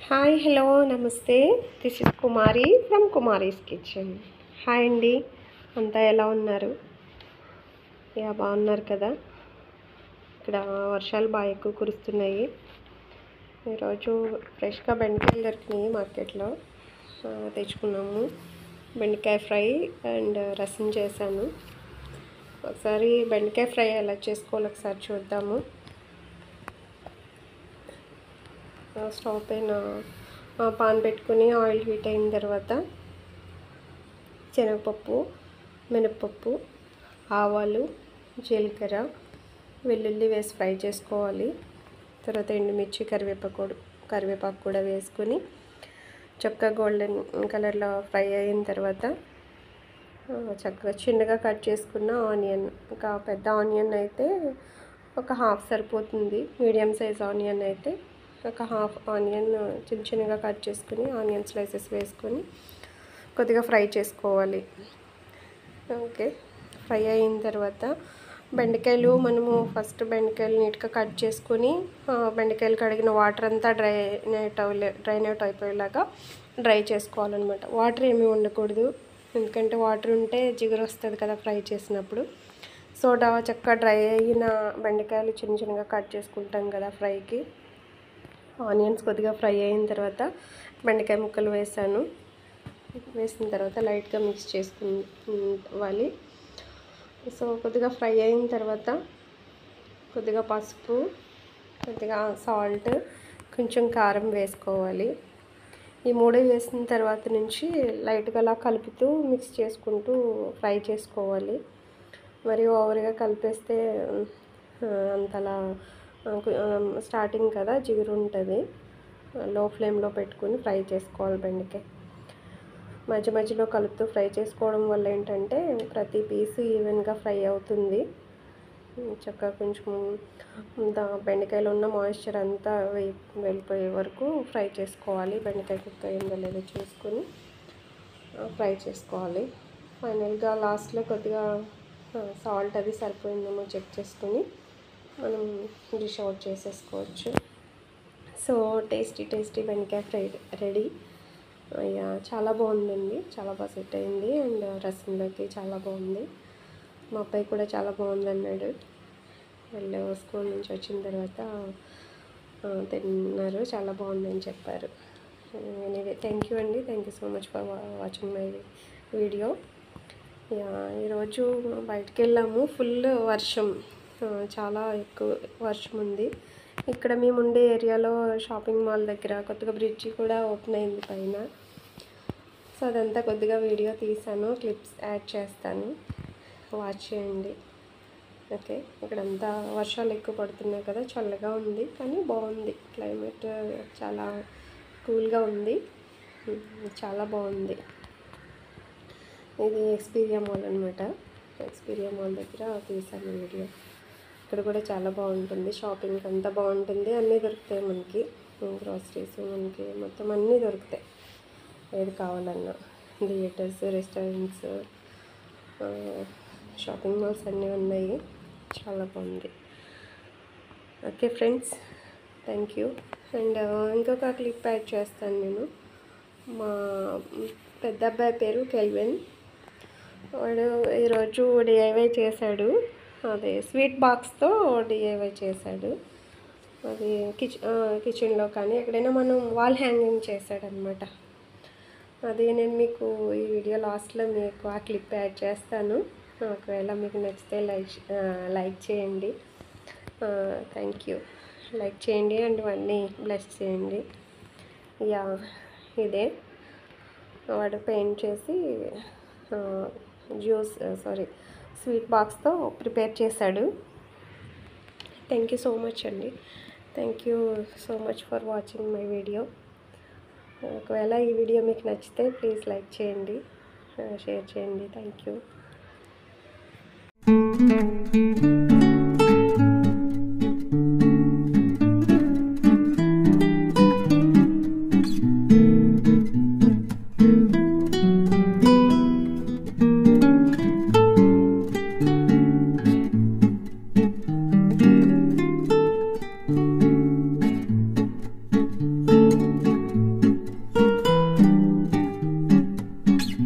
Hi hello నమస్తే. This is Kumari from Kumari's kitchen. Hi అండి, అంతా ఎలా ఉన్నారు? బాగున్నారు కదా. ఇక్కడ వర్షాలు బాగా ఎక్కువ కురుస్తున్నాయి. ఈరోజు ఫ్రెష్గా బెండకాయలు దొరికినాయి మార్కెట్లో, తెచ్చుకున్నాము. బెండకాయ ఫ్రై అండ్ రసం చేశాను. ఒకసారి బెండకాయ ఫ్రై ఎలా చేసుకోవాలో ఒకసారి చూద్దాము. స్టవ్ పైన పాన్ పెట్టుకుని ఆయిల్ హీట్ అయిన తర్వాత శనగపప్పు, మినప్పప్పు, ఆవాలు, జీలకర్ర, వెల్లుల్లి వేసి ఫ్రై చేసుకోవాలి. తర్వాత ఎండుమిర్చి, కరివేపాకు కూడా వేసుకొని చక్కగా గోల్డెన్ కలర్లో ఫ్రై అయిన తర్వాత చక్కగా చిన్నగా కట్ చేసుకున్న ఆనియన్, ఇంకా పెద్ద ఆనియన్ అయితే ఒక హాఫ్ సరిపోతుంది. మీడియం సైజ్ ఆనియన్ అయితే ఒక హాఫ్ ఆనియన్ చిన్నగా కట్ చేసుకుని ఆనియన్ స్లైసెస్ వేసుకొని కొద్దిగా ఫ్రై చేసుకోవాలి. ఓకే, ఫ్రై అయిన తర్వాత బెండకాయలు మనము ఫస్ట్ బెండకాయలు నీట్గా కట్ చేసుకొని బెండకాయలు కడిగిన వాటర్ అంతా డ్రైన్ అవుట్ అయిపోయేలాగా డ్రై చేసుకోవాలన్నమాట. వాటర్ ఏమీ ఉండకూడదు, ఎందుకంటే వాటర్ ఉంటే జిగురు వస్తుంది కదా ఫ్రై చేసినప్పుడు. సోడా చక్కగా డ్రై అయిన బెండకాయలు చిన్నగా కట్ చేసుకుంటాం కదా ఫ్రైకి. ఆనియన్స్ కొద్దిగా ఫ్రై అయిన తర్వాత బెండకాయ ముక్కలు వేసిన తర్వాత లైట్గా మిక్స్ చేసుకోవాలి. సో కొద్దిగా ఫ్రై అయిన తర్వాత కొద్దిగా పసుపు, కొద్దిగా సాల్ట్, కొంచెం కారం వేసుకోవాలి. ఈ మూడు వేసిన తర్వాత నుంచి లైట్గా అలా కలుపుతూ మిక్స్ చేసుకుంటూ ఫ్రై చేసుకోవాలి. మరి ఓవర్గా కలిపేస్తే అంతలా స్టార్టింగ్ కదా జిగురు ఉంటుంది. లో ఫ్లేమ్లో పెట్టుకుని ఫ్రై చేసుకోవాలి. బెండకాయ మధ్యలో కలుపుతూ ఫ్రై చేసుకోవడం వల్ల ఏంటంటే ప్రతి పీసు ఈవెన్గా ఫ్రై అవుతుంది. చక్కగా కొంచెం బెండకాయలో ఉన్న మాయిశ్చర్ అంతా వెళ్ళిపోయే వరకు ఫ్రై చేసుకోవాలి. బెండకాయ కుక్ అయిందో లేదో చూసుకొని ఫ్రై చేసుకోవాలి. ఫైనల్గా లాస్ట్లో కొద్దిగా సాల్ట్ అది సరిపోయిందేమో చెక్ చేసుకొని మనం డిష్ అవుట్ చేసేసుకోవచ్చు. సో టేస్టీ బెండకాయ ఫ్రై రెడీ. చాలా బాగుందండి, చాలా బాగా సెట్ అయింది. అండ్ రసంలోకి చాలా బాగుంది. మా అబ్బాయి కూడా చాలా బాగుంది అన్నాడు. స్కూల్ నుంచి వచ్చిన తర్వాత తిన్నారు, చాలా బాగుందని చెప్పారు. ఎనీవే, థ్యాంక్ యూ అండి, thank you so much for watching my video. ఈరోజు బయటికి వెళ్ళాము. ఫుల్ వర్షం, చాలా ఎక్కువ వర్షం ఉంది. ఇక్కడ మేము ఉండే ఏరియాలో షాపింగ్ మాల్ దగ్గర కొత్తగా బ్రిడ్జి కూడా ఓపెన్ అయింది పైన. సో అదంతా కొద్దిగా వీడియో తీసాను, క్లిప్స్ యాడ్ చేస్తాను, వాచ్ చేయండి. ఓకే, ఇక్కడంతా వర్షాలు ఎక్కువ పడుతున్నాయి కదా, చల్లగా ఉంది కానీ బాగుంది. క్లైమేట్ చాలా కూల్గా ఉంది, చాలా బాగుంది. ఇది ఎక్స్పీరియా మాల్ అనమాట. ఎక్స్పీరియా మాల్ దగ్గర తీసాను వీడియో. ఇక్కడ కూడా చాలా బాగుంటుంది, షాపింగ్ అంతా బాగుంటుంది. అన్నీ దొరుకుతాయి మనకి, గ్రాసరీస్ మనకి మొత్తం అన్నీ దొరుకుతాయి. ఏది కావాలన్నా థియేటర్స్, రెస్టారెంట్స్, షాపింగ్ మాల్స్ అన్నీ ఉన్నాయి. చాలా బాగుంది. Okay friends, thank you. And ఇంకొక క్లిప్ యాడ్ చేస్తాను నేను. మా పెద్ద అబ్బాయి పేరు కెల్విన్. వాడు ఈరోజు డిఐవై చేశాడు. అదే స్వీట్ బాక్స్తో డిఐవై చేశాడు. అది కిచెన్లో కానీ ఎక్కడైనా మనం వాల్ హ్యాంగింగ్ చేశాడనమాట. అది నేను మీకు ఈ వీడియో లాస్ట్లో మీకు ఆ క్లిప్ యాడ్ చేస్తాను. ఒకవేళ మీకు నచ్చితే లైక్ చేయండి. Thank you. లైక్ చేయండి అండ్ అన్నీ బ్లెస్ చేయండి. ఇదే వాడు పెయింట్ చేసి స్వీట్ బాక్స్తో ప్రిపేర్ చేశాడు. థ్యాంక్ యూ సో మచ్ అండి, thank you so much for watching my video. ఒకవేళ ఈ వీడియో మీకు నచ్చితే ప్లీజ్ లైక్ చేయండి, షేర్ చేయండి. Thank you.